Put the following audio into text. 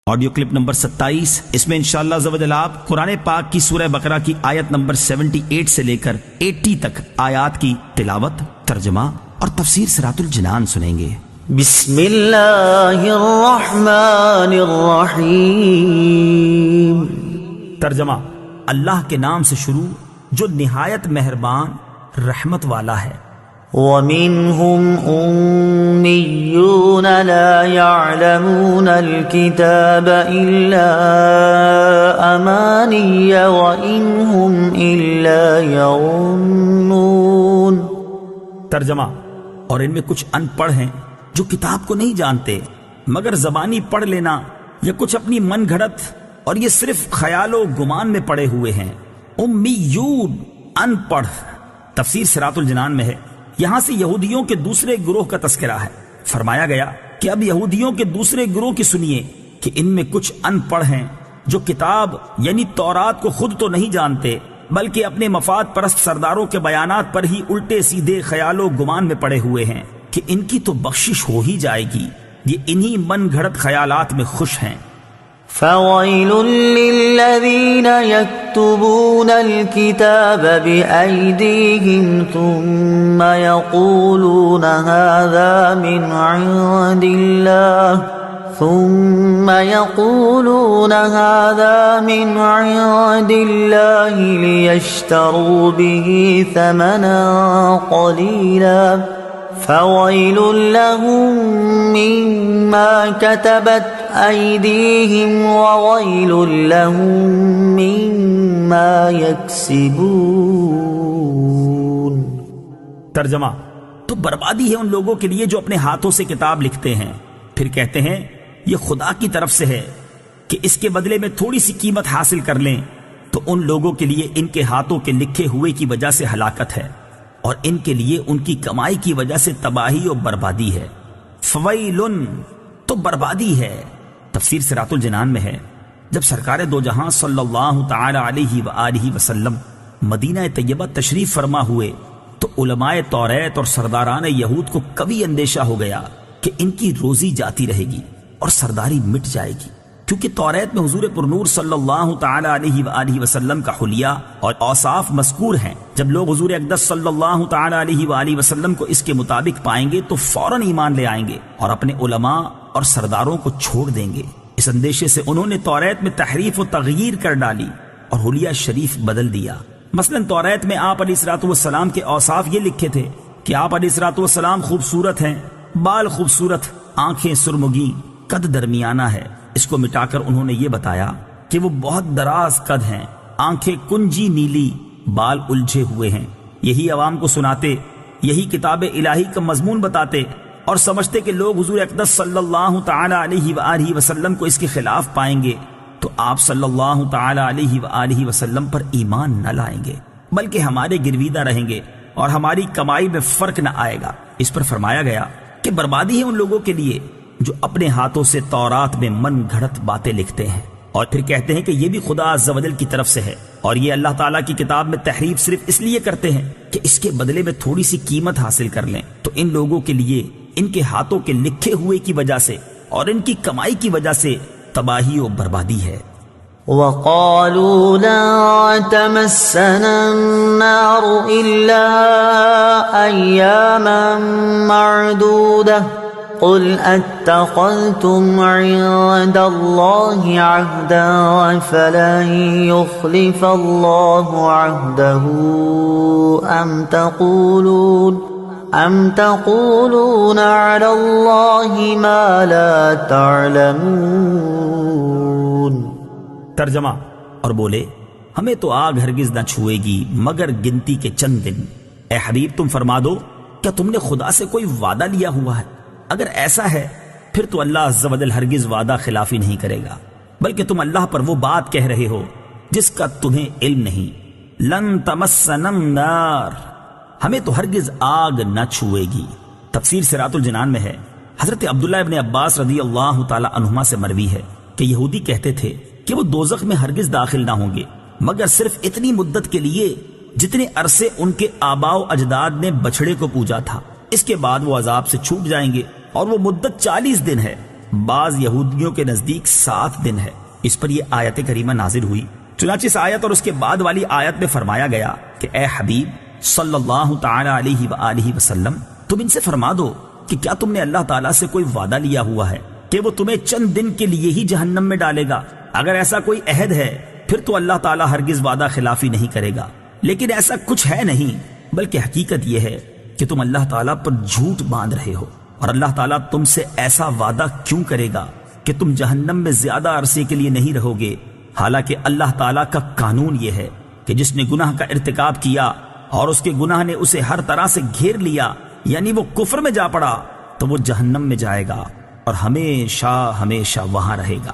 Audio clip number 27۔ اس میں انشاءاللہ عز و جل آپ قرآن پاک کی سورہ بقرہ کی آیت نمبر 78 سے لے کر 80 تک آیات کی تلاوت، ترجمہ اور تفسیر صراط الجنان سنیں گے۔ بسم اللہ الرحمن الرحیم۔ ترجمہ: اللہ کے نام سے شروع جو نہایت مہربان رحمت والا ہے۔ وَمِنْهُمْ أُمِّيُّونَ لَا يَعْلَمُونَ الْكِتَابَ إِلَّا أَمَانِيَّ وَإِنْهُمْ إِلَّا يَظُنُّونَ۔ ترجمہ: اور ان میں کچھ ان پڑھ ہیں جو کتاب کو نہیں جانتے مگر زبانی پڑھ لینا یا کچھ اپنی من گھڑت، اور یہ صرف خیال و گمان میں پڑے ہوئے ہیں۔ امیون، ان پڑھ۔ تفسیر صراط الجنان میں ہے، یہاں سے یہودیوں کے دوسرے گروہ کا تذکرہ ہے۔ فرمایا گیا کہ اب یہودیوں کے دوسرے گروہ کی سنیے کہ ان میں کچھ ان پڑھ ہیں جو کتاب یعنی تورات کو خود تو نہیں جانتے بلکہ اپنے مفاد پرست سرداروں کے بیانات پر ہی الٹے سیدھے خیال و گمان میں پڑے ہوئے ہیں کہ ان کی تو بخشش ہو ہی جائے گی، یہ انہی من گھڑت خیالات میں خوش ہیں۔ فَوَيْلٌ لِّلَّذِينَ يَكْتُبُونَ الْكِتَابَ بِأَيْدِيهِمْ ثُمَّ يَقُولُونَ هَذَا مِنْ عِندِ اللَّهِ لِيَشْتَرُوا بِهِ ثَمَنًا قَلِيلًا فَوَيْلٌ لَّهُم مِّمَّا كَتَبَتْ أَيْدِيهِمْ وَوَيْلٌ لَّهُم مِّمَّا يَكْسِبُونَ۔ ترجمہ: تو بربادی ہے ان لوگوں کے لیے جو اپنے ہاتھوں سے کتاب لکھتے ہیں پھر کہتے ہیں یہ خدا کی طرف سے ہے کہ اس کے بدلے میں تھوڑی سی قیمت حاصل کر لیں، تو ان لوگوں کے لیے ان کے ہاتھوں کے لکھے ہوئے کی وجہ سے ہلاکت ہے، اور ان کے لیے ان کی کمائی کی وجہ سے تباہی اور بربادی ہے۔ فویلن، تو بربادی ہے۔ تفسیر صراط الجنان میں ہے، جب سرکار دو جہاں صلی اللہ تعالی علیہ وآلہ وسلم مدینہ طیبہ تشریف فرما ہوئے تو علماء توریت اور سرداران یہود کو کبھی اندیشہ ہو گیا کہ ان کی روزی جاتی رہے گی اور سرداری مٹ جائے گی، کیونکہ توریت میں حضور پرنور صلی اللہ تعالی علیہ وآلہ وسلم کا حلیہ اور اوصاف مذکور ہیں۔ جب لوگ حضور اقدس صلی اللہ تعالی علیہ وآلہ وسلم کو اس کے مطابق پائیں گے تو فوراً ایمان لے آئیں گے اور اپنے علماء اور سرداروں کو چھوڑ دیں گے۔ اس اندیشے سے انہوں نے توریت میں تحریف و تغییر کر ڈالی اور حلیہ شریف بدل دیا۔ مثلا توریت میں آپ علیہ الصلوۃ والسلام کے اوصاف یہ لکھے تھے کہ آپ علیہ الصلوۃ والسلام خوبصورت ہیں، بال خوبصورت، آنکھیں سرمگی، قد درمیانہ ہے۔ اس کو مٹا کر انہوں نے یہ بتایا کہ وہ بہت دراز قد ہیں، آنکھیں کنجی نیلی، بال الجھے ہوئے ہیں۔ یہی عوام کو سناتے، یہی کتاب الہی کا مضمون بتاتے اور سمجھتے کہ لوگ حضور اقدس صلی اللہ تعالی علیہ وآلہ وسلم کو اس کے خلاف پائیں گے تو آپ صلی اللہ تعالی علیہ وآلہ وسلم پر ایمان نہ لائیں گے بلکہ ہمارے گرویدہ رہیں گے اور ہماری کمائی میں فرق نہ آئے گا۔ اس پر فرمایا گیا کہ بربادی ہے ان لوگوں کے لیے جو اپنے ہاتھوں سے تورات میں من گھڑت باتیں لکھتے ہیں اور پھر کہتے ہیں کہ یہ بھی خدا عز و جل کی طرف سے ہے، اور یہ اللہ تعالیٰ کی کتاب میں تحریف صرف اس لیے کرتے ہیں کہ اس کے بدلے میں تھوڑی سی قیمت حاصل کر لیں، تو ان لوگوں کے لیے ان کے ہاتھوں کے لکھے ہوئے کی وجہ سے اور ان کی کمائی کی وجہ سے تباہی و بربادی ہے۔ وَقَالُوا لَن تَمَسَّنَا النَّارُ إِلَّا أَيَّامًا مَّعْدُودَةً قُلْ أَتَّخَذْتُمْ عِندَ اللَّهِ عَهْدًا فَلَن يُخْلِفَ اللَّهُ عَهْدَهُ أَمْ تَقُولُونَ عَلَى اللَّهِ مَا لَا تَعْلَمُونَ۔ ترجمہ: اور بولے ہمیں تو آگ ہرگز نہ چھوئے گی مگر گنتی کے چند دن۔ اے حبیب تم فرما دو کیا تم نے خدا سے کوئی وعدہ لیا ہوا ہے؟ اگر ایسا ہے پھر تو اللہ عز و جل ہرگز وعدہ خلافی نہیں کرے گا، بلکہ تم اللہ پر وہ بات کہہ رہے ہو جس کا تمہیں علم نہیں۔ لن تمسنا النار، ہمیں تو ہرگز آگ نہ چھوئے گی۔ تفسیر صراط الجنان میں ہے، حضرت عبداللہ ابن عباس رضی اللہ تعالی عنہما سے مروی ہے کہ یہودی کہتے تھے کہ وہ دوزخ میں ہرگز داخل نہ ہوں گے مگر صرف اتنی مدت کے لیے جتنے عرصے ان کے آباء و اجداد نے بچھڑے کو پوجا تھا، اس کے بعد وہ عذاب سے چھوٹ جائیں گے اور وہ مدت 40 دن ہے۔ بعض یہودیوں کے نزدیک 7 دن ہے۔ اس پر یہ آیت کریمہ نازل ہوئی۔ چنانچہ اس آیت اور اس کے بعد والی آیت میں فرمایا گیا کہ اے حبیب صلی اللہ تعالی علیہ وآلہ وسلم، تم ان سے فرما دو کہ کیا تم نے اللہ تعالیٰ سے کوئی وعدہ لیا ہوا ہے کہ وہ تمہیں چند دن کے لیے ہی جہنم میں ڈالے گا؟ اگر ایسا کوئی عہد ہے پھر تو اللہ تعالیٰ ہرگز وعدہ خلافی نہیں کرے گا، لیکن ایسا کچھ ہے نہیں، بلکہ حقیقت یہ ہے کہ تم اللہ تعالیٰ پر جھوٹ باندھ رہے ہو، اور اللہ تعالیٰ تم سے ایسا وعدہ کیوں کرے گا کہ تم جہنم میں زیادہ عرصے کے لیے نہیں رہو گے، حالانکہ اللہ تعالیٰ کا قانون یہ ہے کہ جس نے گناہ کا ارتکاب کیا اور اس کے گناہ نے اسے ہر طرح سے گھیر لیا، یعنی وہ کفر میں جا پڑا، تو وہ جہنم میں جائے گا اور ہمیشہ ہمیشہ وہاں رہے گا۔